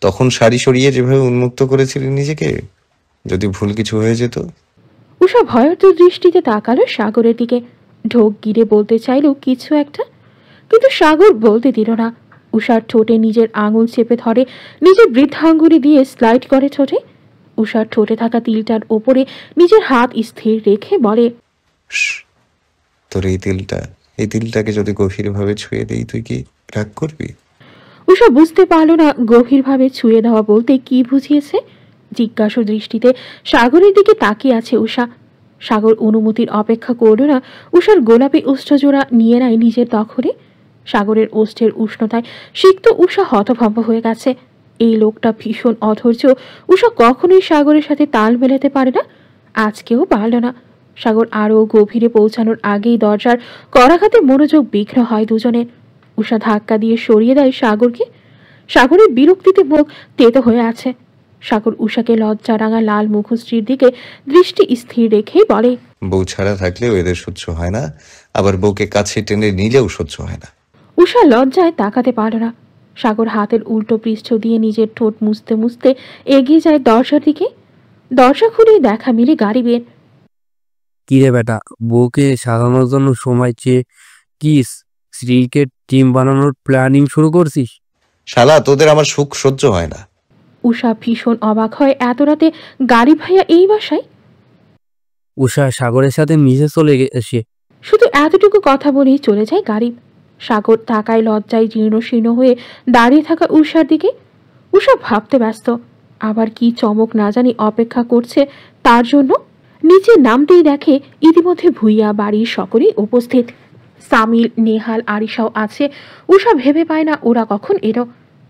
তখন শাড়ি সরিয়ে যেভাবে উন্মুক্ত করেছিলি নিজেকে, যদি ভুল কিছু হয়ে যেত। উষা ভয়ার্ত দৃষ্টিতে তাকালো সাগরের দিকে। ঢোক গিরে বলতে চাইল কিছু একটা, কিন্তু সাগর বলতে দিল না। উষার ঠোঁটে নিজের আঙুল চেপে ধরে, নিজের বৃদ্ধাঙ্গুলি দিয়ে স্লাইড করে ঠোঁটে। উষার ঠোঁটে থাকা তিলটার ওপরে নিজের হাত স্থির রেখে বলে, তোর এই তিলটাকে যদি গভীরভাবে ছুঁয়ে দিই, তুই কি রাগ করবি? উষা বুঝতে পারল না গভীরভাবে ছুঁয়ে দেওয়া বলতে কি বুঝিয়েছে। জিজ্ঞাসু দৃষ্টিতে সাগরের দিকে তাকিয়ে আছে উষা। সাগর অনুমতির অপেক্ষা করল না, উষার গোলাপি ওষ্ঠজোড়া নিয়ে নেয় নিজের দখলে। সাগরের ওষ্ঠের উষ্ণতায় সিক্ত উষা হতভম্ব হয়ে গেছে। এই লোকটা ভীষণ অধৈর্য। উষা কখনোই সাগরের সাথে তাল মেলাতে পারে না, আজকেও পারল না। সাগর আরও গভীরে পৌঁছানোর আগেই দরজার করাঘাতে মনোযোগ বিঘ্ন হয় দুজনের। উষা ধাক্কা দিয়ে সরিয়ে দেয় সাগরকে। সাগরের বিরক্তিতে মুখ তেতো হয়ে আছে। সাগর উষাকে লজ্জা রাঙা লাল মুখশ্রীর দিকে দৃষ্টি স্থির রেখেই বলে, বউ ছাড়া থাকলেও এদের সহ্য হয় না, আবার বউকে কাছে টেনে নিলেও সহ্য হয় না। উষা লজ্জায় তাকাতে পারল না। সাগর হাতের উল্টো পৃষ্ঠ দিয়ে নিজের ঠোঁট মুছতে মুছতে এগিয়ে যায় দরজার দিকে। দরজা খুলেই দেখা মিলে গাড়ি বের। কিরে বেটা, বউকে সাজানোর জন্য সময় চেয়ে কি স্ত্রীকে টিম বানানোর প্ল্যানিং শুরু করছিস? শালা, তোদের আমার সুখ সহ্য হয় না। উষা ভীষণ অবাক হয়, এত রাতে গাড়ি ভাইয়া এই বাসায়। উষা সাগরের সাথে মিশে চলে এসে শুধু এতটুকু কথা বলেই চলে যায় গাড়ি। সাগর তাকায় লজ্জায় জীর্ণ শীর্ণ হয়ে দাঁড়িয়ে থাকা উষার দিকে। উষা ভাবতে ব্যস্ত, আবার কি চমক না জানি অপেক্ষা করছে তার জন্য। নিচে নামতেই দেখে ইতিমধ্যে ভুইয়া বাড়ির সকলেই উপস্থিত। সামিল, নেহাল, আরিশাও আছে। উষা ভেবে পায় না ওরা কখন এলো।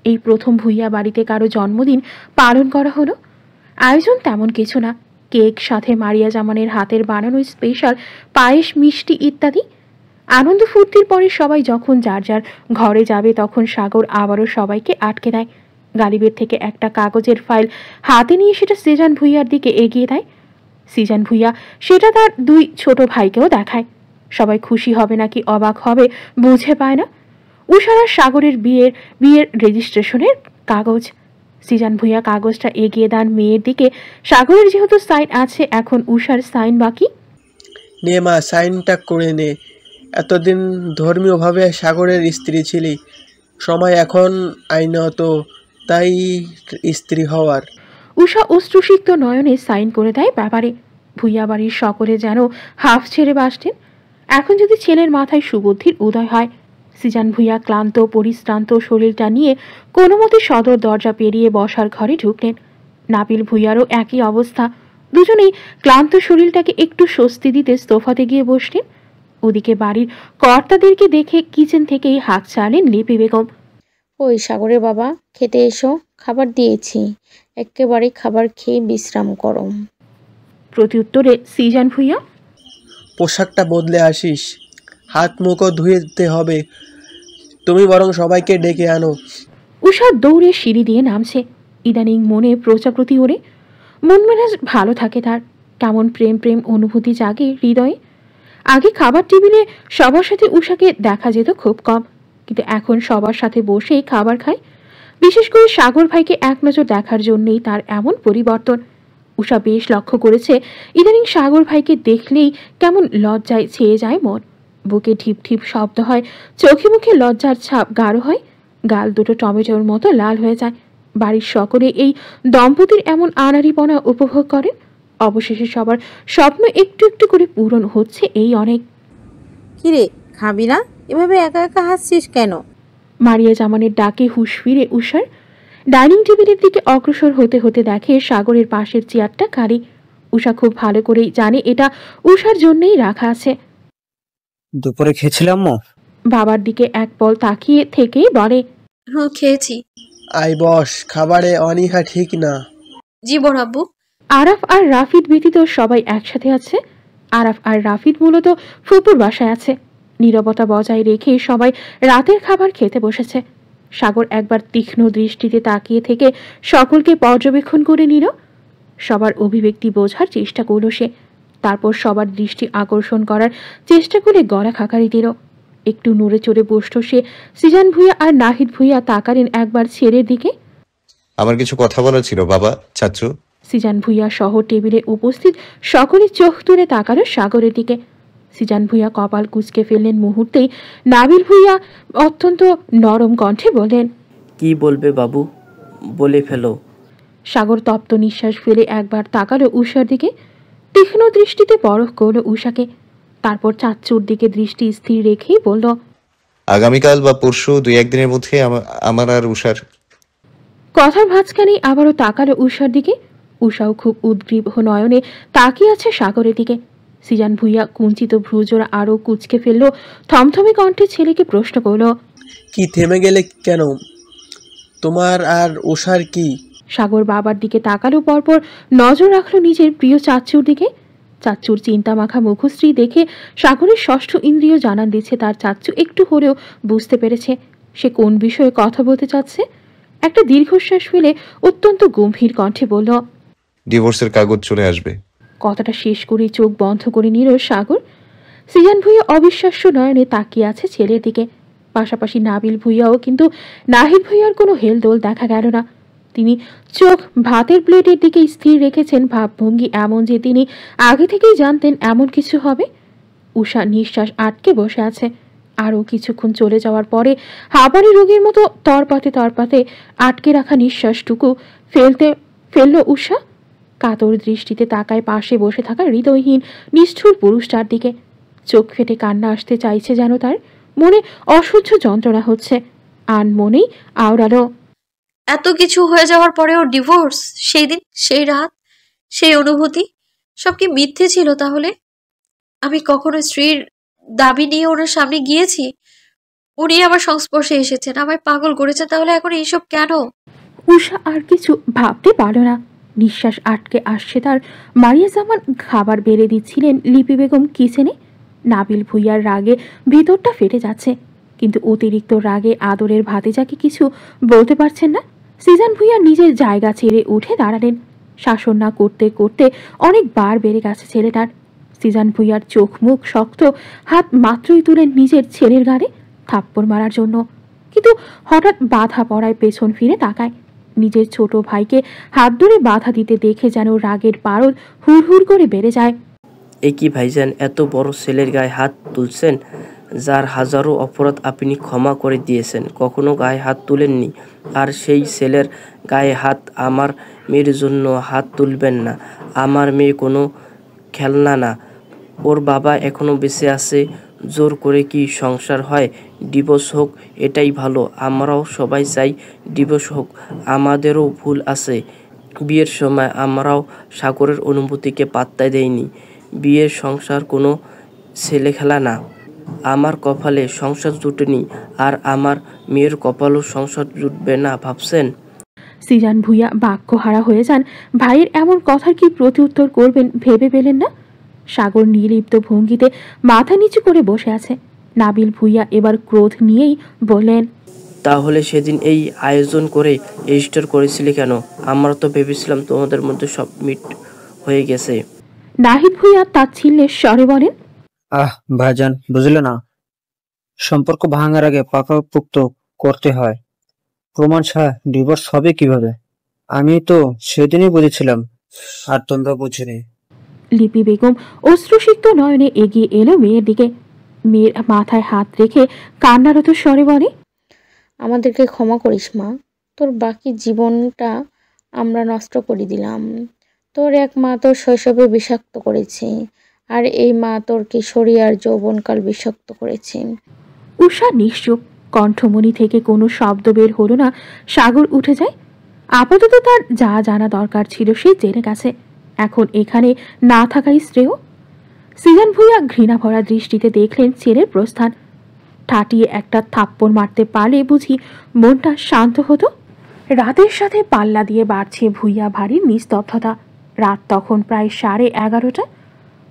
এই প্রথম ভুইয়া বাড়িতে কারো জন্মদিন পালন করা হলো। আয়োজন তেমন কিছু না, কেক, সাথে মারিয়া জামানের হাতের বানানো স্পেশাল পায়েস, মিষ্টি ইত্যাদি। আনন্দ ফুর্তির পরে সবাই যখন যার যার ঘরে যাবে, তখন সাগর আবারও সবাইকে আটকে দেয়। গালিবের থেকে একটা কাগজের ফাইল হাতে নিয়ে সেটা সিজান ভুইয়ার দিকে এগিয়ে দেয়। সিজান ভুইয়া সেটা তার দুই ছোট ভাইকেও দেখায়। সবাই খুশি হবে নাকি অবাক হবে বুঝে পায় না। উষার আর সাগরের বিয়ের রেজিস্ট্রেশনের কাগজ। সিজান ভুইয়া কাগজটা এগিয়ে দেন মেয়ের দিকে। সাগরের যেহেতু সাইন আছে, এখন উষার সাইন বাকি। নে মা, সাইনটা করে নে। এতদিন ধর্মীয়ভাবে সাগরের স্ত্রী ছিলি, সময় এখন আইনত তাই স্ত্রী হওয়ার। উষা অশ্রুসিক্ত নয়নে সাইন করে দেয় ব্যাপারে। ভুইয়া বাড়ির সকলে যেন হাফ ছেড়ে বাসতেন। এখন যদি ছেলের মাথায় সুবুদ্ধির উদয় হয়। সিজান ভুইয়া ক্লান্ত পরিশ্রান্ত শরীরটা নিয়ে কোনো মতে সদর দরজা পেরিয়ে বসার ঘরে ঢুকলেন। নাবিল ভুইয়ারও একই অবস্থা। দুজনেই ক্লান্ত শরীরটাকে একটু স্বস্তি দিতে সোফাতে গিয়ে বসলেন। ওদিকে বাড়ির কর্তাদেরকে দেখে কিচেন থেকেই হাঁক চালেন লিপি বেগম। ওই সাগরের বাবা, খেতে এসো, খাবার দিয়েছি, একেবারে খাবার খেয়ে বিশ্রাম করো। প্রত্যুত্তরে সিজান ভুইয়া, পোশাকটা বদলে আসিস, হাত মুখও ধুতে হবে, তুমি বরং সবাইকে ডেকে আনো। উষা দৌড়ে সিঁড়ি দিয়ে নামছে। ইদানিং মনে প্রজাপতি ওড়ে, মন মেজাজ ভালো থাকে তার। কেমন প্রেম প্রেম অনুভূতি জাগে হৃদয়ে। আগে খাবার টেবিলে সবার সাথে উষাকে দেখা যেত খুব কম, কিন্তু এখন সবার সাথে বসেই খাবার খায়। বিশেষ করে সাগর ভাইকে এক নজর দেখার জন্যই তার এমন পরিবর্তন। উষা বেশ লক্ষ্য করেছে, ইদানিং সাগর ভাইকে দেখলেই কেমন লজ্জায় ছেয়ে যায় মন। বুকে ঢিপ ঢিপ শব্দ হয়, চোখে মুখে লজ্জার ছাপ গাঢ় হয়, গাল দুটো টমেটোর মতো লাল হয়ে যায়। বাড়ির সকলে এই দম্পতির এমন আনাড়িপনা উপভোগ করেন। অবশেষে সবার স্বপ্ন একটু একটু করে পূরণ হচ্ছে, এই অনেক। কিরে, খাবি না? এভাবে একা একা হাসছিস কেন? মারিয়া জামানের ডাকে হুঁশ ফিরে উষার। ডাইনিং টেবিলের দিকে অগ্রসর হতে হতে দেখে সাগরের পাশের চেয়ারটা খালি। উষা খুব ভালো করেই জানে এটা উষার জন্যই রাখা আছে। দুপুরে খেয়েছিলাম মো? বাবার দিকে এক পল তাকিয়ে থেকেই বলে, হ্যাঁ খেয়েছি। আই বস, খাবারে অনীহা ঠিক না। জি বড় আব্বু। আরাফ আর রাফিদ ব্যতীত সবাই একসাথে আছে। আরাফ আর রাফিদ মূলত ফুপুর বাসায় আছে। নীরবতা বজায় রেখে সবাই রাতের খাবার খেতে বসেছে। সাগর একবার তীক্ষ্ণ দৃষ্টিতে তাকিয়ে থেকে সকলকে পর্যবেক্ষণ করে নিল। সবার অভিব্যক্তি বোঝার চেষ্টা করল সে। তারপর সবার দৃষ্টি আকর্ষণ করার চেষ্টা করে গলা খাকারি দিল। একটু নড়ে চড়ে বসল সে। সিজান ভুইয়া আর নাহিদ ভুইয়া তাকালেন একবার ছেলের দিকে। আমার কিছু কথা বলার ছিল বাবা, চাচু। সিজান ভুইয়া সহ টেবিলে উপস্থিত সকলে চোখ তুলে তাকালো সাগরের দিকে। সিজান ভুইয়া কপাল কুঁচকে ফেললেন মুহূর্তেই। নাবিল ভুইয়া অত্যন্ত নরম কণ্ঠে বললেন, কি বলবে বাবু, বলে ফেলো। সাগর তপ্ত নিঃশ্বাস ফেলে একবার তাকালো উষার দিকে, তীক্ষ্ণ দৃষ্টিতে পরখ করলো উষাকে, তারপর চাচ্চুর দিকে দৃষ্টি স্থির রেখেই বলল, আগামীকাল বা পরশু 2-1 দিনের মধ্যে আমার আর উষার। কথার মাঝখানেই আবারও তাকালো উষার দিকে। উষাও খুব উদ্গ্রীব নয়নে তাকিয়ে আছে সাগরের দিকে। সিজান ভুইয়া কুঞ্চিত ভ্রুজোড়া আরও কুঁচকে ফেললো, থমথমে কণ্ঠে ছেলেকে প্রশ্ন করল, কি থেমে গেলে কেন? তোমার আর উষার কি? সাগর বাবার দিকে তাকালো, পরপর নজর রাখলো নিজের প্রিয় চাচ্চুর দিকে। চাচ্চুর চিন্তামাখা মুখশ্রী দেখে সাগরের ষষ্ঠ ইন্দ্রিয় জানান দিচ্ছে তার চাচ্চু একটু হলেও বুঝতে পেরেছে সে কোন বিষয়ে কথা বলতে চাচ্ছে। একটা দীর্ঘশ্বাস ফেলে অত্যন্ত গম্ভীর কণ্ঠে বলল, ডিভোর্সের কাগজ চলে আসবে। কথাটা শেষ করে চোখ বন্ধ করে নিল সাগর। সিজান ভুইয়া অবিশ্বাস্য নয়নে তাকিয়ে আছে ছেলের দিকে, পাশাপাশি নাবিল ভুইয়াও, কিন্তু নাহিদ ভুইয়ার কোনো হেলদোল দেখা গেল না। তিনি চোখ ভাতের প্লেটের দিকে স্থির রেখেছেন, ভাবভঙ্গি এমন যে তিনি আগে থেকেই জানতেন এমন কিছু হবে। উষা নিঃশ্বাস আটকে বসে আছে। আরও কিছুক্ষণ চলে যাওয়ার পরে হাঁপানি রোগীর মতো তরপাতে আটকে রাখা নিঃশ্বাসটুকু ফেলল উষা। কাতর দৃষ্টিতে তাকায় পাশে বসে থাকা হৃদয়হীন নিষ্ঠুর পুরুষটার দিকে। চোখ ফেটে কান্না আসতে চাইছে যেন তার, মনে অসহ্য যন্ত্রণা হচ্ছে। আন মনেই আওড়ালো, এত কিছু হয়ে যাওয়ার পরেও ডিভোর্স? সেই দিন, সেই রাত, সেই অনুভূতি সব কি মিথ্যে ছিল তাহলে? আমি কখনো স্ত্রীর দাবি নিয়ে ওনার সামনে গিয়েছি? উনি আমার সংস্পর্শে এসেছেন, আমায় পাগল করেছেন, তাহলে এখন এইসব কেন? উষা আর কিছু ভাবতে পারল না। নিঃশ্বাস আটকে আসছে তার। মারিয়া জামান খাবার বেড়ে দিচ্ছিলেন লিপি বেগম কিচেনে। নাবিল ভুইয়ার রাগে ভেতরটা ফেটে যাচ্ছে, কিন্তু অতিরিক্ত রাগে আদরের ভাতিজাকে কিছু বলতে পারছেন না। সিজান ভুইয়া নিজের জায়গা ছেড়ে উঠে দাঁড়ালেন। শাসন না করতে করতে অনেকবার বেড়ে গেছে ছেলেটার। সিজান ভুইয়ার চোখ মুখ শক্ত, হাত মাত্রই তুলেন নিজের ছেলের গাড়ে থাপ্পড় মারার জন্য, কিন্তু হঠাৎ বাধা পড়ায় পেছন ফিরে তাকায়। নিজের ছোট ভাইকে হাত ধরে বাধা দিতে দেখে যেন রাগের পারদ হুড় করে বেড়ে যায়। এ কি ভাইজান, এত বড় ছেলের গায়ে হাত তুলছেন, যার হাজারো অপরাধ আপনি ক্ষমা করে দিয়েছেন, কখনো গায়ে হাত তুলেননি। আর সেই ছেলের গায়ে হাত? আমার মেয়ের জন্য হাত তুলবেন না। আমার মেয়ে কোনো খেলনা না, ওর বাবা এখনো বেঁচে আছে। জোর করে কি সংসার হয়? ডিভোর্স হোক, এটাই ভালো। আমরাও সবাই চাই ডিভোর্স হোক। আমাদেরও ভুল আছে। বিয়ের সময় আমরাও সাগরের অনুভূতিকে পাত্তা দেইনি। বিয়ের সংসার কোনো ছেলে খেলা না। আমার কপালে সংসার জুটেনি, আর আমার মেয়ের কপালও সংসার জুটবে না ভাবছেন? সিজান ভুইয়া বাক্যহারা হয়ে যান। ভাইয়ের এমন কথার কি প্রত্যুত্তর করবেন ভেবে পেলেন না। সাগর নির্লিপ্ত ভঙ্গিতে মাথা নিচু করে বসে আছে। নাবিল ভুইয়া এবার ক্রোধ নিয়েই বললেন, তাহলে সেদিন এই আয়োজন করে রেজিস্টার করেছিলে কেন? আমরা তো ভেবেছিলাম তোমাদের মধ্যে সব মিট হয়ে গেছে। নাহিদ ভুইয়া তাচ্ছিল্যের স্বরে বলেন, ভাইজান বুঝলে না, সম্পর্ক ভাঙার আগে পাকাপোক্ত করতে হয়। প্রমাণ ছাড়া ডিভোর্স হবে কিভাবে? আমি তো সেদিনই বুঝেছিলাম, আর তোমরা বুঝিনি। লিপি বেগম অশ্রুসিক্ত নয়নে এগিয়ে এলো মেয়ের দিকে। মেয়ের মাথায় হাত রেখে কান্নারত স্বরে বলে, আমাদেরকে ক্ষমা করিস মা, তোর বাকি জীবনটা আমরা নষ্ট করে দিলাম। তোর এক মা তোর শৈশবে বিষাক্ত করেছে, আর এই মা তোর কিশোরী আর যৌবনকাল বিষাক্ত করেছে। উষা নিশ্চুপ, কণ্ঠমণি থেকে কোনো শব্দ বের হলো না। সাগর উঠে যায়। আপাতত তার যা জানা দরকার ছিল সে জেনে গেছে, এখন এখানে না থাকাই শ্রেয়। সিজান ভুইয়া ঘৃণা ভরা দৃষ্টিতে দেখলেন ছেলের প্রস্থান। ঠাটিয়ে একটা থাপ্পড় মারতে পারলে বুঝি মনটা শান্ত হতো। রাতের সাথে পাল্লা দিয়ে বাড়ছে ভুইয়া ভারীর নিস্তব্ধতা। রাত তখন প্রায় 11:30।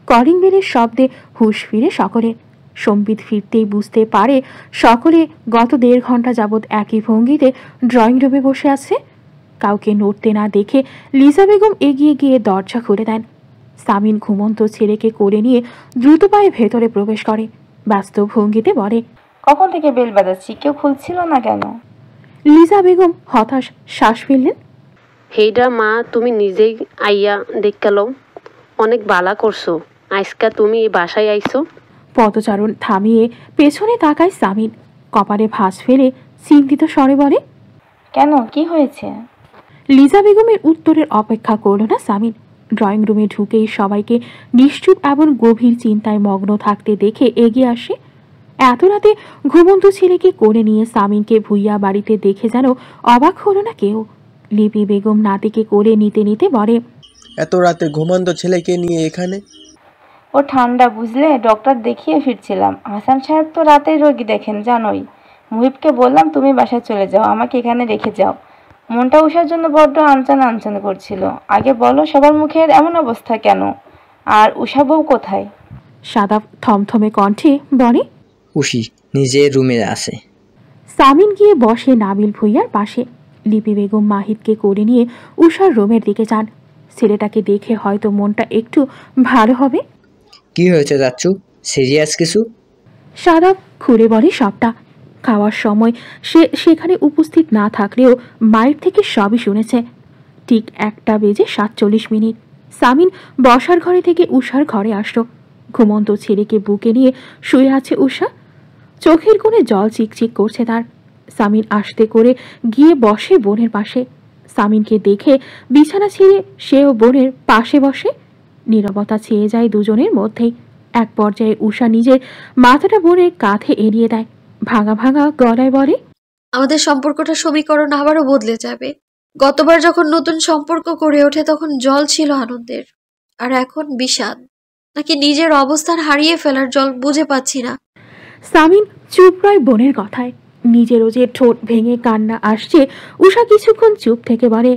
কলিং বেলের শব্দে হুঁশ ফিরে সকলে। সম্বিত ফিরতেই বুঝতে পারে সকলে গত 1.5 ঘন্টা যাবৎ একই ভঙ্গিতে ড্রয়িং রুমে বসে আছে। কাউকে নড়তে না দেখে লিজা বেগম এগিয়ে গিয়ে দরজা খুলে দেন। সামিন ঘুমন্ত ছেলেকে কোলে নিয়ে দ্রুত পায়ে ভেতরে প্রবেশ করে। ব্যস্ত ভঙ্গিতে বলে, কখন থেকে বেল বাজাচ্ছি, কেউ খুলছিল না কেন? লিজা বেগম হতাশ শ্বাস ফেললেন। হেইডা মা তুমি নিজেই আইয়া দেখালো, অনেক বালা করছো। আজকা তুমি এই বাসায় আইছো। পদচারণ থামিয়ে পেছনে তাকায় সামিন, কপালে ভাঁজ ফেলে চিন্তিত স্বরে বলে, কেন, কি হয়েছে? লিজা বেগমের উত্তরের অপেক্ষা করল না সামিন। ড্রয়িং রুমে ঢুকেই সবাইকে নিশ্চুপ এবং গভীর চিন্তায় মগ্ন থাকতে দেখে এগিয়ে আসে। এত রাতে ঘুমন্ত ছেলেকে কোলে নিয়ে সামিনকে ভুইয়া বাড়িতে দেখে যেন অবাক হলো না কেউ। লিপি বেগম নাতিকে কোলে নিতে নিতে বলে, এত রাতে ঘুমন্ত ছেলেকে নিয়ে এখানে? ও ঠান্ডা বুঝলে, ডক্টর দেখিয়ে ফিরছিলাম। হাসান সাহেব তো রাতেই রোগী দেখেন জানোই। মুহিবকে বললাম তুমি বাসায় চলে যাও, আমাকে এখানে রেখে যাও। মনটা উষার জন্য বড্ড আনচান আনচান করছিল। আগে বলো, সবার মুখের এমন অবস্থা কেন? আর উষা বউ কোথায়? সাদাব থমথমে কণ্ঠে বলে, উষি নিজের রুমে আছে। সামিন গিয়ে বসে নাবিল ভুইয়ার পাশে। লিপি বেগম মাহিদকে কোলে নিয়ে উষার রুমের দিকে যান। ছেলেটাকে দেখে হয়তো মনটা একটু ভালো হবে। কি হয়েছে যাচ্ছু, সিরিয়াস কিছু? সাদাব খুলে বলে সবটা। খাওয়ার সময় সে সেখানে উপস্থিত না থাকলেও মায়ের থেকে সবই শুনেছে। ঠিক 1:47 সামিন বসার ঘরে থেকে উষার ঘরে আসলো। ঘুমন্ত ছেলেকে বুকে নিয়ে শুয়ে আছে উষা। চোখের কোণে জল চিকচিক করছে তার। সামিন আসতে করে গিয়ে বসে বোনের পাশে। সামিনকে দেখে বিছানা ছেড়ে সেও বোনের পাশে বসে। নীরবতা ছেয়ে যায় দুজনের মধ্যেই। এক পর্যায়ে উষা নিজের মাথাটা বোনের কাঁধে এড়িয়ে দেয়, ভাঙা ভাঙা গলায় বলে, আমাদের সম্পর্কটা সমীকরণ আবারও বদলে যাবে। গতবার যখন নতুন সম্পর্ক গড়ে ওঠে তখন জল ছিল আনন্দের, আর এখন বিষাদ, নাকি নিজের অবস্থান হারিয়ে ফেলার জল বুঝে পাচ্ছি না। সামিন চুপ রয় বোনের কথায়। নিজেরও যে ঠোঁট ভেঙে কান্না আসছে, উষা কিছুক্ষণ চুপ থেকে বলে,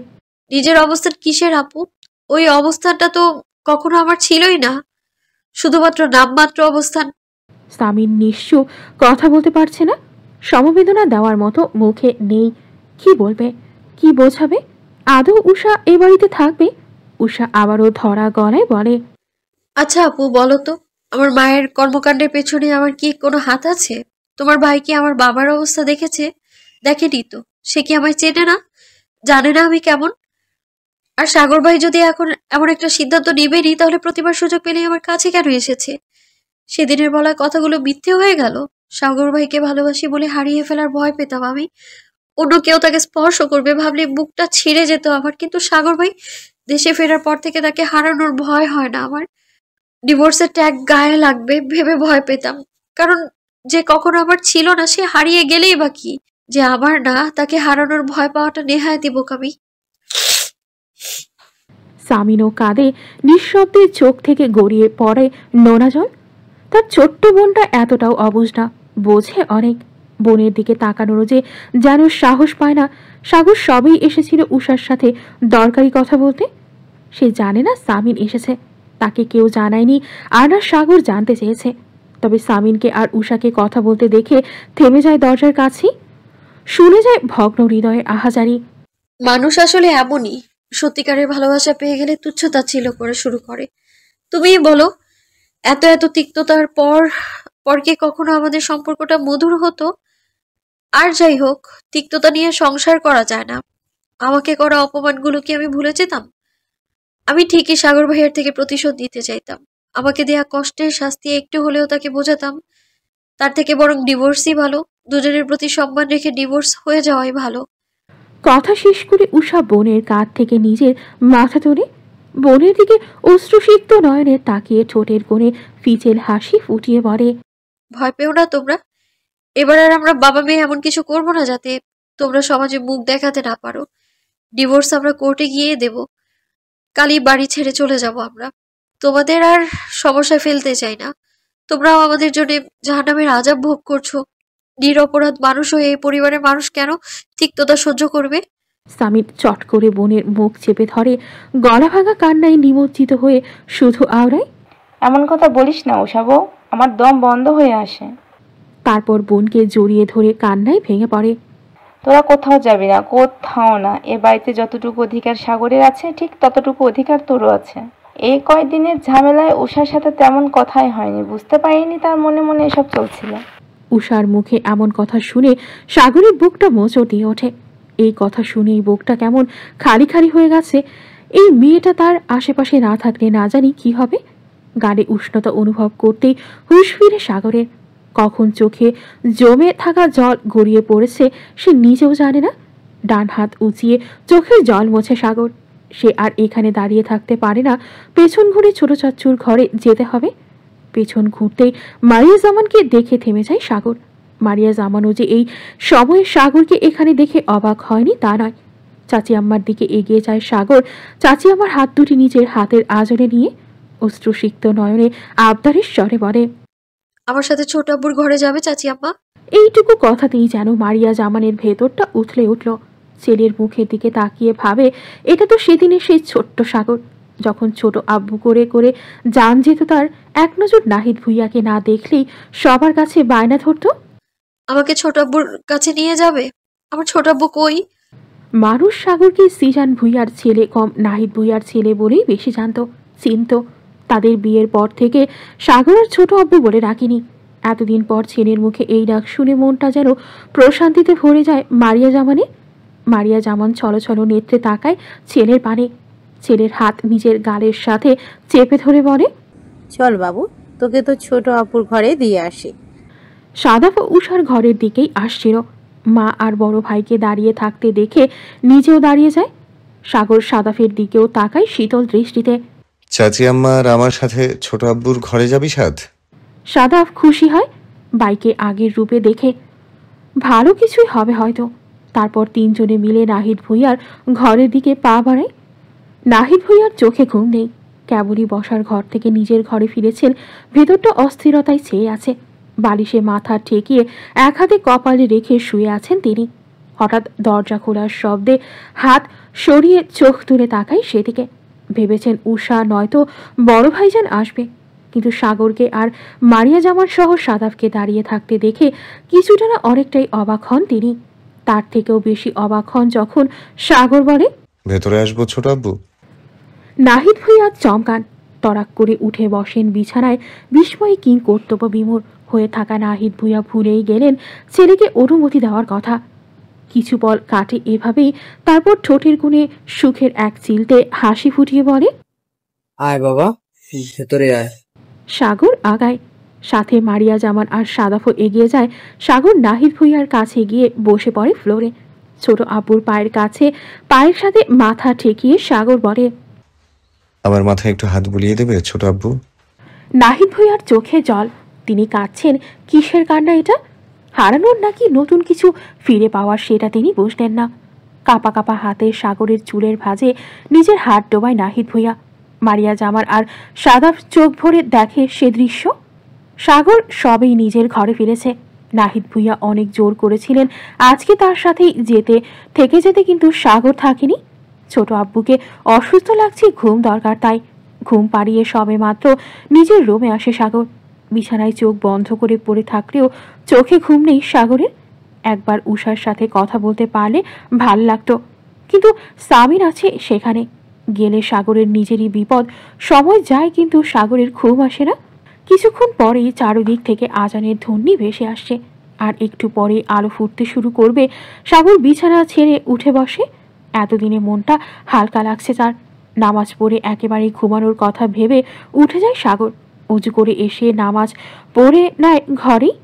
নিজের অবস্থান কিসের আপু? ওই অবস্থানটা তো কখনো আমার ছিলই না, শুধুমাত্র নামমাত্র অবস্থান। সামিন নিশ্চুপ, কথা বলতে পারছে না, সমবেদনা দেওয়ার মতো মুখে নেই। কি বলবে, কি বোঝাবে? আদৌ উষা এ বাড়িতে থাকবে? উষা আবারও ধরা গলায় বলে, আচ্ছা আপু বলো তো, আমার মায়ের কর্মকাণ্ডের পেছনে আমার কি কোনো হাত আছে? তোমার ভাই কি আমার বাবার অবস্থা দেখেছে? দেখেনি তো। সে কি আমায় চেনে না, জানে না আমি কেমন? আর সাগর ভাই যদি এখন এমন একটা সিদ্ধান্ত নেবেনি, তাহলে প্রতিবার সুযোগ পেলে আমার কাছে কেন এসেছে? সেদিনের বলা কথাগুলো মিথ্যে হয়ে গেল। সাগর ভাইকে ভালোবাসি বলে হারিয়ে ফেলার ভয় পেতাম আমি। অন্য কেউ তাকে স্পর্শ করবে ভাবলে বুকটা ছিঁড়ে যেত আমার। কিন্তু সাগর ভাই দেশে ফেরার পর থেকে তাকে হারানোর ভয় হয় না আমার। ডিভোর্সের ট্যাগ গায়ে লাগবে ভেবে ভয় পেতাম, কারণ যে কখনো আমার ছিল না সে হারিয়ে গেলেই বা কি? যে আমার না, তাকে হারানোর ভয় পাওয়াটা নেহায়েতই বোকামি। সামিনও কাঁদে, নিঃশব্দে চোখ থেকে গড়িয়ে পড়ে নোনা জল। তার ছোট্ট বোনটা এতটাও অবুঝ না, বোঝে অনেক। বোনের দিকে তাকানোর যে যেন সাহস পায় না। সাগর সবেই এসেছিল উষার সাথে দরকারি কথা বলতে। সে জানে না সামিন এসেছে, তাকে কেউ জানায়নি, আর না সাগর জানতে চেয়েছে। তবে সামিনকে আর উষাকে কথা বলতে দেখে থেমে যায় দরজার কাছেই। শুনে যায় ভগ্ন হৃদয়ের আহাজারি। মানুষ আসলে এমনই, সত্যিকারের ভালোবাসা পেয়ে গেলে তুচ্ছতাচ্ছিল্য করে শুরু করে। তুমিই বলো, এত এত তিক্ততার পর কি কখনো আমাদের সম্পর্কটা মধুর হতো? আর যাই হোক, তিক্ততা নিয়ে সংসার করা যায় না। আমাকে করা অপমানগুলো কি আমি ভুলে যেতাম? আমি ঠিকই সাগর ভাইয়ের থেকে প্রতিশোধ নিতে চাইতাম। আমাকে দেয়া কষ্টের শাস্তি একটু হলেও তাকে বোঝাতাম। তার থেকে বরং ডিভোর্সই ভালো। দুজনের প্রতি সম্মান রেখে ডিভোর্স হয়ে যাওয়াই ভালো। কথা শেষ করে উষা বোনের কাঁধ থেকে নিজের মাথা তোলে। বোনের দিকে অশ্রুসিক্ত নয়নে তাকিয়ে ঠোঁটের কোণে ফিচেল হাসি ফুটিয়ে বলে, ভয় পেও না তোমরা। এবার আর আমরা বাবা মেয়ে এমন কিছু করবো না যাতে তোমরা সমাজে মুখ দেখাতে না পারো। ডিভোর্স আমরা কোর্টে গিয়ে দেব। কালই বাড়ি ছেড়ে চলে যাব আমরা। তোমাদের আর সমস্যায় ফেলতে চাই না। তোমরাও আমাদের জন্য জাহান্নামের আযাব ভোগ করছো। নিরপরাধ মানুষ হয়ে এই পরিবারের মানুষ কেন তিক্ততা সহ্য করবে? সামিত চট করে বোনের মুখ চেপে ধরে, গলা ভাঙা কান্নায় নিমজ্জিত হয়ে শুধু আওড়ায়, এমন কথা বলিস না উষা বউ, আমার দম বন্ধ হয়ে আসে। তারপর বোনকে জড়িয়ে ধরে কান্নায় ভেঙে পড়ে। তোরা কোথাও যাবি না, কোথাও না। এ বাড়িতে যতটুকু অধিকার সাগরের আছে, ঠিক ততটুকু অধিকার তোরও আছে। এই কয়েকদিনের ঝামেলায় উষার সাথে তেমন কথাই হয়নি, বুঝতে পারিনি তার মনে মনে এসব চলছিল। উষার মুখে এমন কথা শুনে সাগরের বুকটা মোচড় দিয়ে ওঠে। এই কথা শুনেই বুকটা কেমন খালি খালি হয়ে গেছে। এই মেয়েটা তার আশেপাশে না থাকলে না জানি কি হবে। গালে উষ্ণতা অনুভব করতেই হুঁশ ফিরে সাগরের। কখন চোখে জমে থাকা জল গড়িয়ে পড়েছে সে নিজেও জানে না। ডান হাত উঁচিয়ে চোখের জল মোছে সাগর। সে আর এখানে দাঁড়িয়ে থাকতে পারে না, পেছন ঘুরে ছোট চাচ্চুর ঘরে যেতে হবে। পেছন ঘুরতেই মারিয়া জামানকে দেখে থেমে যায় সাগর। মারিয়া জামানও যে এই সময়ে সাগরকে এখানে দেখে অবাক হয়নি তা নয়। চাচি আম্মার দিকে এগিয়ে যায় সাগর। চাচি আমার হাত দুটি নিজের হাতের আঁচলে নিয়ে অশ্রুসিক্ত নয়নে আবদারের স্বরে বলে, আমার সাথে ছোট আব্বুর ঘরে যাবে চাচি আম্মা? এইটুকু কথাতেই যেন মারিয়া জামানের ভেতরটা উথলে উঠল। ছেলের মুখের দিকে তাকিয়ে ভাবে, এটা তো সেদিনের সেই ছোট্ট সাগর, যখন ছোট আব্বু করে করে জান যেত তার। এক নজর নাহিদ ভুইয়াকে না দেখলেই সবার কাছে বায়না ধরত, আমাকে ছোট আব্বুর কাছে নিয়ে যাবে। আমার ছোট আব্বু কই? মানুষ সাগরকে সিজান ভুইয়ার ছেলে কম নাহিদ ভুইয়ার ছেলে বলেই বেশি জানত, চিনত। তাদের বিয়ের পর থেকে সাগর আর ছোট আব্বু বলে ডাকেনি। এতদিন পর ছেলের মুখে এই ডাক শুনে মনটা যেন প্রশান্তিতে ভরে যায় মারিয়া জামানে। মারিয়া জামান ছলছল নেত্রে তাকায় ছেলের পানে। ছেলের হাত নিজের গালের সাথে চেপে ধরে বলে, চল বাবু, তোকে তো ছোট আপুর ঘরে দিয়ে আসি। সাদাফ উষার ঘরের দিকেই আসছিল। মা আর বড় ভাইকে দাঁড়িয়ে থাকতে দেখে নিজেও দাঁড়িয়ে যায়। সাগর সাদাফের দিকেও তাকায় শীতল দৃষ্টিতে। চাচি আম্মা আর আমার সাথে ছোট আব্বুর ঘরে যাবি সাদ? সাদাফ খুশি হয় বাইকে আগের রূপে দেখে। ভালো কিছুই হবে হয়তো। তারপর তিনজনে মিলে নাহিদ ভুইয়ার ঘরের দিকে পা বাড়ায়। নাহিদ ভুইয়ার চোখে ঘুম নেই। কেবলই বসার ঘর থেকে নিজের ঘরে ফিরেছেন। ভেতরটা অস্থিরতায় ছেয়ে আছে। বালিশে মাথা ঠেকিয়ে এক হাতে কপালে রেখে শুয়ে আছেন তিনি। হঠাৎ দরজা খোলার শব্দে হাত সরিয়ে চোখ তুলে তাকায় সেদিকে। ভেবেছেন উষা নয়তো বড় ভাইজান আসবে, কিন্তু সাগরকে আর মারিয়া জামান সহ সাদাফকে দাঁড়িয়ে থাকতে দেখে কিছুটা না অনেকটাই অবাক হন তিনি। তার থেকেও বেশি অবাক হন যখন সাগর বলে, ভেতরে আসবো ছোট আব্বু? নাহিদ ভুইয়া চমকান। তড়াক করে উঠে বসেন বিছানায়। বিস্ময়ে কিং কর্তব্য বিমূঢ় হয়ে থাকা নাহিদ ভুইয়া ভুলেই গেলেন ছেলেকে অনুমতি দেওয়ার কথা। কিছু পল কাটে এভাবেই। তারপর ঠোঁটের কোণে সুখের এক চিলতে হাসি ফুটিয়ে বলে, আয় বাবা, ভেতরে আয়। সাগর আগায়। সাথে মারিয়া জামান আর সাদাফও এগিয়ে যায়। সাগর নাহিদ ভুইয়ার কাছে গিয়ে বসে পড়ে ফ্লোরে। ছোট আব্বুর পায়ের কাছে পায়ের সাথে মাথা ঠেকিয়ে সাগর বলে, আমার মাথায় একটু হাত বুলিয়ে দেবে ছোট আব্বু? নাহিদ ভুইয়ার চোখে জল। তিনি কাঁদছেন। কিসের কান্না এটা? হারানোর নাকি নতুন কিছু ফিরে পাওয়ার, সেটা তিনি বুঝলেন না। কাপা কাপা হাতে সাগরের চুলের ভাঁজে নিজের হাত ডোবায় নাহিদ ভুইয়া। মারিয়া জামার আর সাদাফ চোখ ভরে দেখে সে দৃশ্য। সাগর সবেই নিজের ঘরে ফিরেছে। নাহিদ ভুইয়া অনেক জোর করেছিলেন আজকে তার সাথেই থেকে যেতে, কিন্তু সাগর থাকেনি। ছোট আব্বুকে অসুস্থ লাগছে, ঘুম দরকার, তাই ঘুম পাড়িয়ে সবে মাত্র নিজের রুমে আসে সাগর। বিছানায় চোখ বন্ধ করে পড়ে থাকলেও চোখে ঘুম নেই সাগরের। একবার উষার সাথে কথা বলতে পারলে ভাল লাগতো, কিন্তু সামির আছে সেখানে। গেলে সাগরের নিজেরই বিপদ। সময় যায় কিন্তু সাগরের ঘুম আসে না। কিছুক্ষণ পরেই চারদিক থেকে আজানের ধ্বনি ভেসে আসছে। আর একটু পরে আলো ফুটতে শুরু করবে। সাগর বিছানা ছেড়ে উঠে বসে। এতদিনে মনটা হালকা লাগছে তার। নামাজ পড়ে একেবারে ঘুমানোর কথা ভেবে উঠে যায় সাগর। উজু করে এসে নামাজ পড়ে নেয় ঘরেই।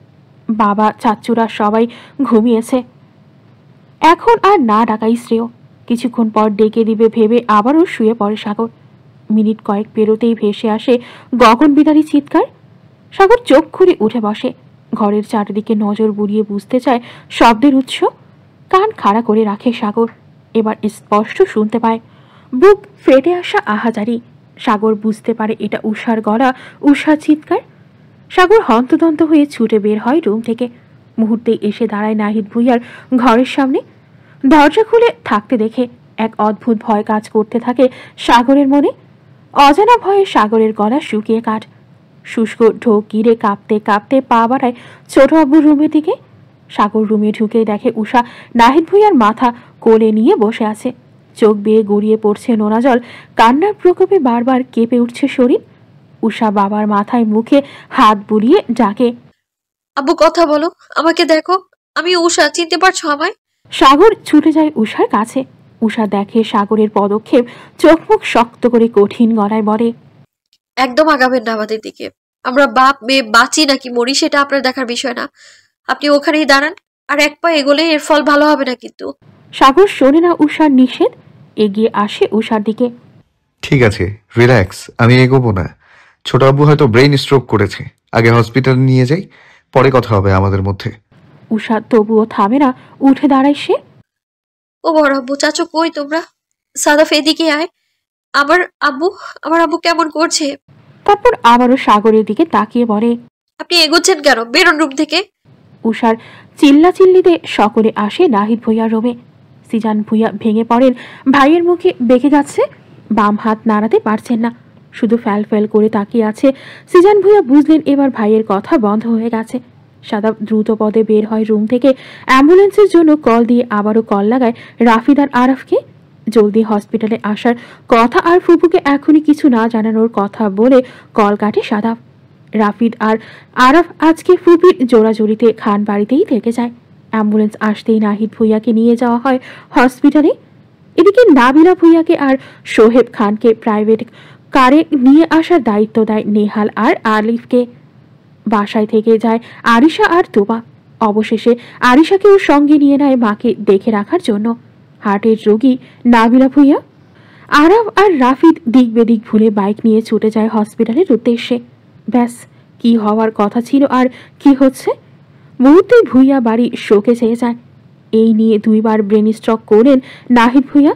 বাবা চাচ্চুরা সবাই ঘুমিয়েছে। এখন আর না ডাকাই শ্রেয়। কিছুক্ষণ পর ডেকে দিবে ভেবে আবারও শুয়ে পড়ে সাগর। মিনিট কয়েক পেরোতেই ভেসে আসে গগন বিদারী চিৎকার। সাগর চোখ খুলে উঠে বসে। ঘরের চারিদিকে নজর বুলিয়ে বুঝতে চায় শব্দের উৎস। কান খাড়া করে রাখে সাগর। এবার স্পষ্ট শুনতে পায় বুক ফেটে আসা আহাজারি। সাগর বুঝতে পারে এটা উষার গলা, উষার চিৎকার। সাগর হন্তদন্ত হয়ে ছুটে বের হয় রুম থেকে। মুহূর্তেই এসে দাঁড়ায় নাহিদ ভুইয়ার ঘরের সামনে। দরজা খুলে থাকতে দেখে এক অদ্ভুত ভয় কাজ করতে থাকে সাগরের মনে। অজানা ভয়ে সাগরের গলা শুকিয়ে কাঠ। শুষ্ক ঢোক গিরে কাঁপতে কাঁপতে পা বাড়ায় ছোট আব্বুর রুমের দিকে। সাগর রুমে ঢুকে দেখে উষা নাহিদ ভুইয়ার মাথা কোলে নিয়ে বসে আছে। চোখ বেয়ে গড়িয়ে পড়ছে নোনা জল। কান্নার প্রকোপে বারবার কেঁপে উঠছে শরীর। উষা বাবার মাথায় মুখে হাত বুলিয়ে ডাকে, আব্বু কথা বলো, আমাকে দেখো, আমি উষা, চিনতে পারছো আমায়? সাগর ছুটে যায় উষার কাছে। উষা দেখে সাগরের পদক্ষেপ, চোখ মুখ শক্ত করে কঠিন গলায় বলে, একদম আগাবেন না আমাদের দিকে। আমরা বাপ মেয়ে বাঁচি নাকি মরি সেটা আপনার দেখার বিষয় না। আপনি ওখানেই দাঁড়ান, আর এক পা এগোলে এর ফল ভালো হবে না কিন্তু। সাগর শোনে না উষার নিষেধ, এগিয়ে আসে উষার দিকে। ঠিক আছে, রিল্যাক্স, আমি এগোবো না। ছোট আব্বু হয়তো ব্রেইন স্ট্রোক করেছে, আগে হসপিটাল নিয়ে যাই, পরে কথা হবে আমাদের মধ্যে। উষা তবুও থামে না, উঠে দাঁড়ায় সে। ও বড় আব্বু, চাচু কই তোমরা? সাদাফ এদিকে আয়। আমার আব্বু কেমন করছে? তারপর আবারও সাগরের দিকে তাকিয়ে বলে, আপনি এগোচ্ছেন কেন? বেরোন রুম থেকে। উষার চিল্লাচিল্লিতে সকলে আসে নাহিদ ভুঁইয়ার রুমে। সিজান ভুঁইয়া ভেঙে পড়েন, ভাইয়ের মুখে বেঁকে যাচ্ছে, বাম হাত নাড়াতে পারছেন না, শুধু ফ্যাল ফ্যাল করে তাকিয়ে আছে। সিজান ভুঁইয়া বুঝলেন এবার ভাইয়ের কথা বন্ধ হয়ে গেছে। সাদাব দ্রুত পদে বের হয় রুম থেকে, অ্যাম্বুলেন্সের জন্য কল দিয়ে আবারও কল লাগায় রাফিদ আর আরাফকে। জলদি হসপিটালে আসার কথা আর ফুপুকে এখনই কিছু না জানানোর কথা বলে কল কাটে সাদাব। রাফিদ আর আরাফ আজকে ফুপির জোড়াজুড়িতে খান বাড়িতেই থেকে যায়। অ্যাম্বুলেন্স আসতেই নাহিদ ভুঁইয়াকে নিয়ে যাওয়া হয় হসপিটালে। এদিকে নাবিলা ভুঁইয়াকে আর সোহেব খানকে প্রাইভেট কারে নিয়ে আসার দায়িত্ব দেয় নেহাল আর আলিফকে। বাসায় থেকে যায় আরিশা আর তোবা। অবশেষে আরিশাকেও সঙ্গে নিয়ে নেয় মাকে দেখে রাখার জন্য। হার্টের রোগী নাবিলা ভুঁইয়া। আরাফ আর রাফিদ দিক বেদিক ভুলে বাইক নিয়ে ছুটে যায় হসপিটালের উদ্দেশ্যে। ব্যাস, কি হওয়ার কথা ছিল আর কি হচ্ছে। মুহূর্তে ভুঁইয়া বাড়ি শোকে চেয়ে যায়। এই নিয়ে 2 বার ব্রেন স্ট্রোক করেন নাহিদ ভুঁইয়া।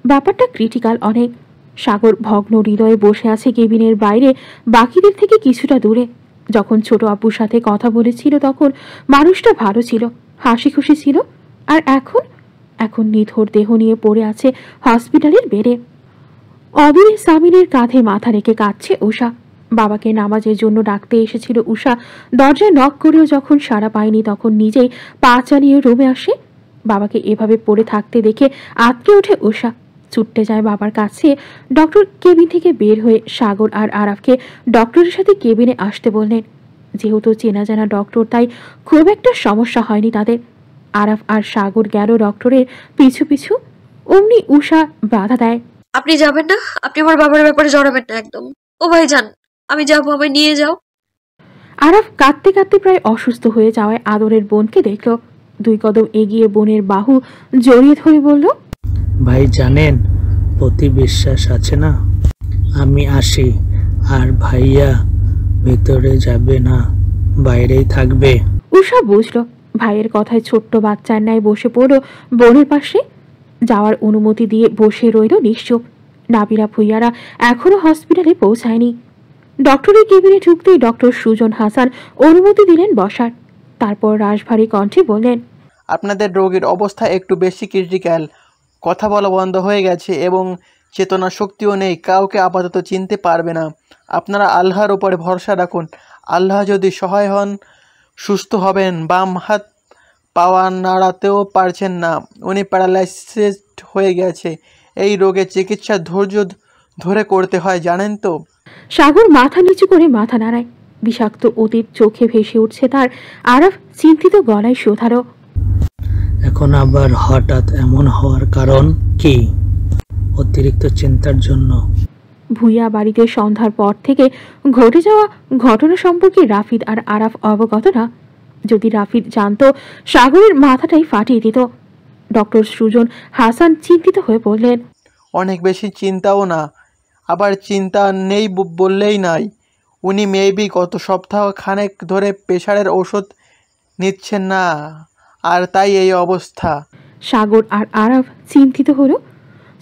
ব্যাপারটা ক্রিটিক্যাল অনেক। সাগর ভগ্ন হৃদয়ে বসে আছে কেবিনের বাইরে, বাকিদের থেকে কিছুটা দূরে। যখন ছোট আব্বুর সাথে কথা বলেছিল তখন মানুষটা ভালো ছিল, হাসি খুশি ছিল, আর এখন নিথর দেহ নিয়ে পড়ে আছে হসপিটালের বেডে। অদূরে সামিনের কাঁধে মাথা রেখে কাঁদছে উষা। বাবাকে নামাজের জন্য ডাকতে এসেছিল উষা। দরজায় নক করেও যখন সাড়া পায়নি তখন নিজেই পা চালিয়ে রুমে আসে। বাবাকে এভাবে পড়ে থাকতে দেখে আঁতকে ওঠে উষা, ছুটতে যায় বাবার কাছে। ডক্টর কেবিন থেকে বের হয়ে সাগর আর আরাফকে ডক্টরের সাথে কেবিনে আসতে বললেন। যেহেতু চেনা জানা ডক্টর, তাই খুব একটা সমস্যা হয়নি তাদের। আরাফ আর সাগর গেল ডক্টরের পিছু পিছু। অমনি উষা বাধা দেয়, আপনি যাবেন না, আপনি আমার বাবার ব্যাপারে জড়াবেন না একদম। ও ভাই যান, আমি যাবো, আমায় নিয়ে যাও। আরাফ কাঁদতে কাঁদতে প্রায় অসুস্থ হয়ে যাওয়ায় আদরের বোনকে দেখল। 2 কদম এগিয়ে বোনের বাহু জড়িয়ে ধরে বলল, ভাই জানেন, প্রতি বিশ্বাস আছে না, আমি আসি আর ভাইয়া ভেতরে যাবে না, বাইরেই থাকবে। উষা বুঝল। ভাইয়ের কথায় ছোট্ট বাচ্চার ন্যায় বসে পড়ল বোনের পাশে। যাওয়ার অনুমতি দিয়ে বসে রইল নিশ্চুপ। নাবিলা ভুঁইয়ারা এখনো হসপিটালে পৌঁছায়নি। ডক্টরের কেবিনে ঢুকতেই ডক্টর সুজন হাসান অনুমতি দিলেন বসার। তারপর রাশভারী কণ্ঠে বললেন, আপনাদের রোগীর অবস্থা একটু বেশি ক্রিটিক্যাল, কথা বলা বন্ধ হয়ে গেছে এবং চেতনা শক্তিও নেই, কাউকে আপাতত চিনতে পারবে না। আপনারা আল্লাহর উপরে ভরসা রাখুন, আল্লাহ যদি সহায় হন সুস্থ হবেন। বাম হাত পাওয়া নাড়াতেও পারছেন না, উনি প্যারালাইসিস হয়ে গেছে। এই রোগের চিকিৎসা ধৈর্য ধরে করতে হয়, জানেন তো। সাগর মাথা নিচু করে মাথা নাড়ায়। বিষাক্ত অতীত চোখে ভেসে উঠছে তার। আরাফ চিন্তিত গলায় শোধালো, এখন আবার হঠাৎ এমন হওয়ার কারণ কি? অতিরিক্ত চিন্তার জন্য? ভুঁইয়া বাড়িতে সন্ধ্যার পর থেকে ঘটে যাওয়া ঘটনা সম্পর্কে রাফিদ আর আরাফ অবগত না। যদি রাফিদ জানতো, সাগরের মাথাটাই ফাটিয়ে দিত। ডক্টর সুজন হাসান চিন্তিত হয়ে বললেন, অনেক বেশি চিন্তাও না, আবার চিন্তা নেই বললেই নাই। উনি মেবি গত সপ্তাহ খানেক ধরে প্রেশারের ওষুধ নিচ্ছেন না, আর তাই এই অবস্থা। সাগর আর আরাফ চিন্তিত হলো।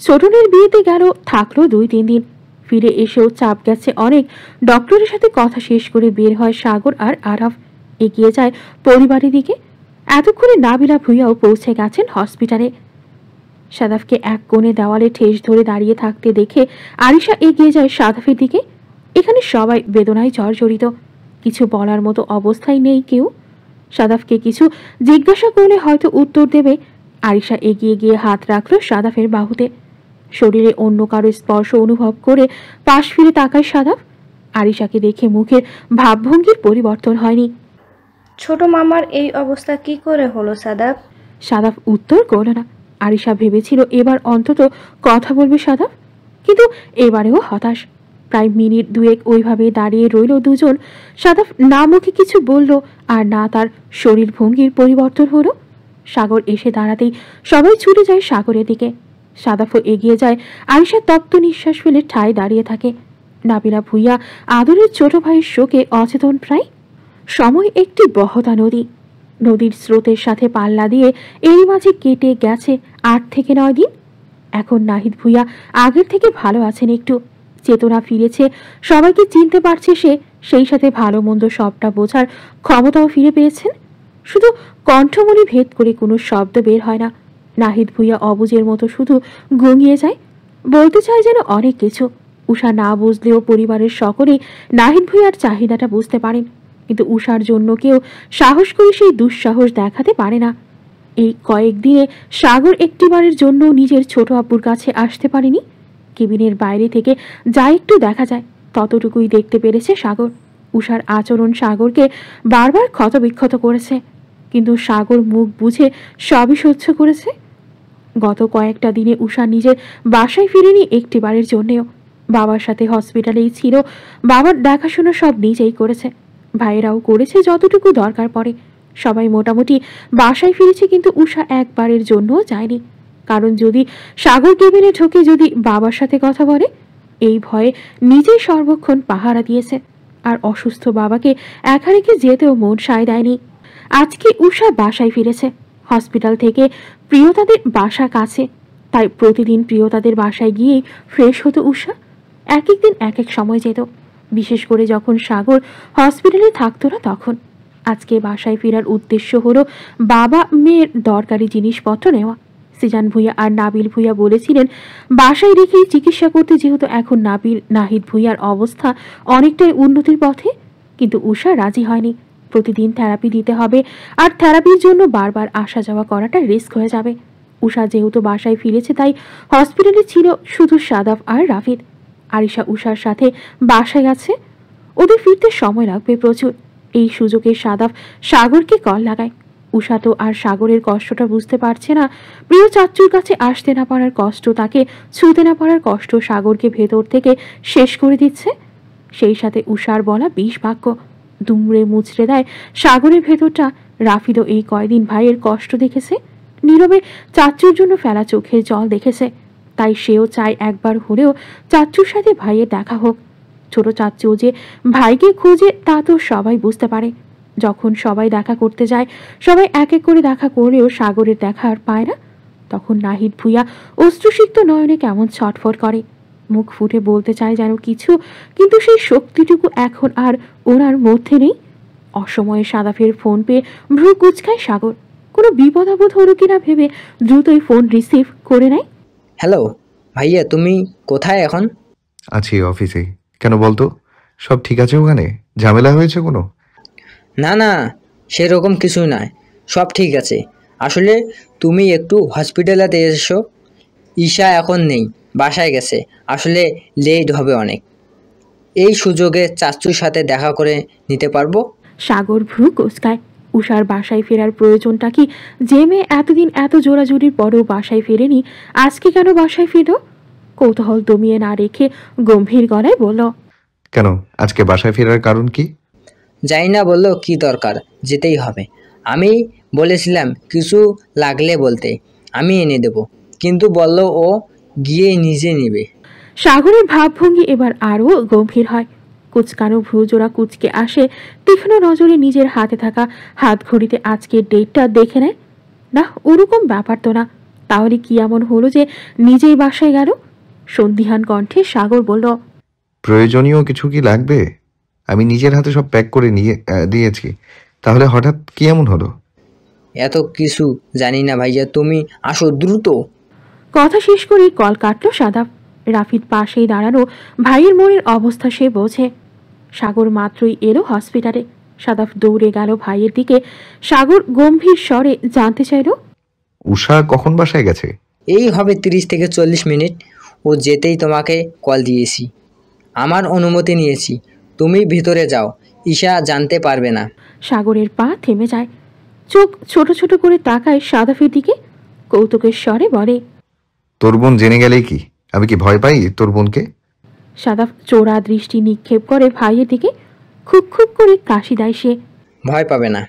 ছোটনের বিয়েতে গেল, থাকলো 2-3 দিন। ফিরে এসেও চাপ গেছে অনেক। ডক্টরের সাথে কথা শেষ করে বের হয় সাগর আর আরাফ, এগিয়ে যায় পরিবারের দিকে। এতক্ষণে নাবিলা ভুঁইয়াও পৌঁছে গেছেন হসপিটালে। সাদাফকে এক কোণে দেওয়ালে ঠেস ধরে দাঁড়িয়ে থাকতে দেখে আরিশা এগিয়ে যায় সাদাফের দিকে। এখানে সবাই বেদনায় জর্জরিত, কিছু বলার মতো অবস্থায় নেই কেউ। সাদাফকে কিছু জিজ্ঞাসা করলে হয়তো উত্তর দেবে। আরিশা এগিয়ে গিয়ে হাত রাখল সাদাফের বাহুতে। শরীরে অন্য কারো স্পর্শ অনুভব করে পাশ ফিরে তাকায় সাদাফ। আরিশাকে দেখে মুখের ভাবভঙ্গির পরিবর্তন হয়নি। ছোট মামার এই অবস্থা কি করে হলো সাদাফ? সাদাফ উত্তর করল না। আরিশা ভেবেছিল এবার অন্তত কথা বলবে সাদাফ, কিন্তু এবারেও হতাশ। প্রায় মিনিট দুয়েক ওইভাবে দাঁড়িয়ে রইল দুজন। সাদাফ না মুখে কিছু বলল আর না তার শরীর ভঙ্গির পরিবর্তন হলো। সাগর এসে দাঁড়াতেই সবাই ছুটে যায় সাগরের দিকে। সাদাফও এগিয়ে যায়। আরিশা তপ্ত নিঃশ্বাস ফেলে ঠায় দাঁড়িয়ে থাকে। নাবিলা ভুইয়া আদরের ছোট ভাইয়ের শোকে অচেতন প্রায়। সময় একটি বহতা নদী। নদীর স্রোতের সাথে পাল্লা দিয়ে এরই মাঝে কেটে গেছে 8 থেকে 9 দিন। এখন নাহিদ ভুইয়া আগের থেকে ভালো আছেন একটু, চেতনা ফিরেছে, সবাইকে চিনতে পারছে সে, সেই সাথে ভালো মন্দ সবটা বোঝার ক্ষমতাও ফিরে পেয়েছেন। শুধু কণ্ঠমণি ভেদ করে কোনো শব্দ বের হয় না। নাহিদ ভুইয়া অবুঝের মতো শুধু ঘুমিয়ে যায়, বলতে চায় যেন অনেক কিছু। উষা না বুঝলেও পরিবারের সকলেই নাহিদ ভুইয়ার চাহিদাটা বুঝতে পারেন, কিন্তু উষার জন্য কেউ সাহস করে সেই দুঃসাহস দেখাতে পারে না। এই কয়েকদিনে সাগর একটিবারের জন্য নিজের ছোট আব্বুর কাছে আসতে পারেনি। কেবিনের বাইরে থেকে যা একটু দেখা যায় ততটুকুই দেখতে পেরেছে সাগর। উষার আচরণ সাগরকে বারবার ক্ষতবিক্ষত করেছে, কিন্তু সাগর মুখ বুঝে সবই সহ্য করেছে। গত কয়েকটা দিনে উষা নিজের বাসায় ফিরেনি একটিবারের জন্যেও। বাবার সাথে হসপিটালেই ছিল, বাবার দেখাশোনা সব নিজেই করেছে, ভাইয়েরাও করেছে যতটুকু দরকার পড়ে। সবাই মোটামুটি বাসায় ফিরেছে, কিন্তু উষা একবারের জন্যও যায়নি। কারণ যদি সাগর কেবিনে ঢোকে, যদি বাবার সাথে কথা বলে, এই ভয়ে নিজেই সর্বক্ষণ পাহারা দিয়েছে। আর অসুস্থ বাবাকে একা রেখে যেতেও মন সায় দেয়নি। আজকে উষা বাসায় ফিরেছে। হসপিটাল থেকে প্রিয়তাদের বাসা কাছে, তাই প্রতিদিন প্রিয়তাদের বাসায় গিয়েই ফ্রেশ হতো উষা। এক এক দিন এক এক সময় যেত, বিশেষ করে যখন সাগর হসপিটালে থাকতো না তখন। আজকে বাসায় ফেরার উদ্দেশ্য হলো বাবা মেয়ের দরকারি জিনিসপত্র নেওয়া। সিজান ভুইয়া আর নাবিল ভুইয়া বলেছিলেন বাসায় রেখেই চিকিৎসা করতে, যেহেতু এখন নাহিদ ভুইয়ার অবস্থা অনেকটাই উন্নতির পথে। কিন্তু উষা রাজি হয়নি। প্রতিদিন থেরাপি দিতে হবে, আর থেরাপির জন্য বারবার আসা যাওয়া করাটা রিস্ক হয়ে যাবে। উষা যেহেতু বাসায় ফিরেছে, তাই হসপিটালে ছিল শুধু সাদাফ আর রাফিদ। আরিশা উষার সাথে বাসায় আছে, ওদের ফিরতে সময় লাগবে প্রচুর। এই সুযোগে সাদাফ সাগরকে কল লাগায়। উষা তো আর সাগরের কষ্টটা বুঝতে পারছে না। প্রিয় চাচ্চুর কাছে আসতে না পারার কষ্ট, তাকে ছুঁতে না পারার কষ্ট সাগরকে ভেতর থেকে শেষ করে দিচ্ছে। সেই সাথে উষার বলা 20 বাক্য দুমড়ে মুচড়ে দেয় সাগরের ভেতরটা। রাফিদও এই কয়দিন ভাইয়ের কষ্ট দেখেছে, নীরবে চাচ্চুর জন্য ফেলা চোখের জল দেখেছে। তাই সেও চায় একবার হলেও চাচ্চুর সাথে ভাইয়ের দেখা হোক। ছোট চাচ্চু যে ভাইকে খোঁজে তা তো সবাই বুঝতে পারে। যখন সবাই দেখা করতে যায়, সবাই এক এক করে দেখা করলেও সাগরের দেখা আর পায় না, তখন নাহিদ ভুইয়া অশ্রুসিক্ত নয়নে কেমন ছটফট করে। মুখ ফুটে বলতে চায় যেন কিছু, কিন্তু সেই শক্তিটুকু এখন আর ওনার মধ্যে নেই। অসময়ে সাদাফের ফোন পেয়ে ভ্রু কুচকায় সাগর। কোনো বিপদ আপদ হলো কিনা ভেবে দ্রুতই ফোন রিসিভ করে নেয়। হ্যালো ভাইয়া, তুমি কোথায় এখন? আছি অফিসে। কেন বলতো, সব ঠিক আছে ওখানে? ঝামেলা হয়েছে কোনো? না না, সেরকম কিছুই নয়, সব ঠিক আছে। আসলে তুমি একটু হসপিটালেতে এসো। ঈশা এখন নেই, বাসায় গেছে। আসলে লেট হবে অনেক। এই সুযোগে চাচুর সাথে দেখা করে নিতে পারবো? সাগর ভ্রু কুচকায়। উষার বাসায় ফেরার প্রয়োজনটা কি? যে মেয়ে এতদিন এত জোরাজুরির পরেও বাসায় ফেরেনি, আজকে কেন বাসায় ফিরল? কৌতূহল দমিয়ে না রেখে গম্ভীর গলায় বলল, কেন আজকে বাসায় ফেরার কারণ কি? যাই না বললো কি দরকার, যেতেই হবে। আমি বলেছিলাম কিছু লাগলে বলতে, আমি এনে দেব, কিন্তু বলল ও গিয়ে নিজে নেবে। সাগরের ভাবভঙ্গি এবার আরও গম্ভীর হয়। কুচকানো ভ্রুজোড়া কুচকে আসে। তীক্ষ্ণ নজরে নিজের হাতে থাকা হাত ঘড়িতে আজকের ডেটটা দেখে নেয়। না, ওরকম ব্যাপার তো না। তাহলে কি এমন হলো যে নিজেই বাসায় গেল? সন্দিহান কণ্ঠে সাগর বলল, প্রয়োজনীয় কিছু কি লাগবে? আমি নিজের হাতে সব প্যাক করে নিয়ে দিয়েছি, তাহলে হঠাৎ কি এমন হলো? এত কিছু জানি না ভাইয়া, তুমি আসো দ্রুত। কথা শেষ করে কল কাটল সাদাফ। রাফিদ পাশেই দাঁড়ানো, ভাইয়ের মনের অবস্থা সে বোঝে। সাগর মাত্রই এলো হসপিটালে। সাদাফ দৌড়ে গেল ভাইয়ের দিকে। সাগর গম্ভীর স্বরে জানতে চাইল, উষা কখন বাসায় গেছে? এই হবে 30 থেকে 40 মিনিট। ও যেতেই তোমাকে কল দিয়েছি, আমার অনুমতি নিয়েছি। তুমি ভিতরে যাও, ঈশা জানতে পারবে না। সাগরের পা থেমে যায়। চোখ ছোট ছোট করে তাকায় সাদাফের দিকে, কৌতুকের স্বরে বলে, তোর বোন জেনে গেলেই কি? আমি কি ভয় পাই তোর বোনকে? সাদাফ চোরা দৃষ্টি নিক্ষেপ করে ভাইয়ের দিকে, খুব খুব করে কাশি দেয় সে। ভয় পাবে না।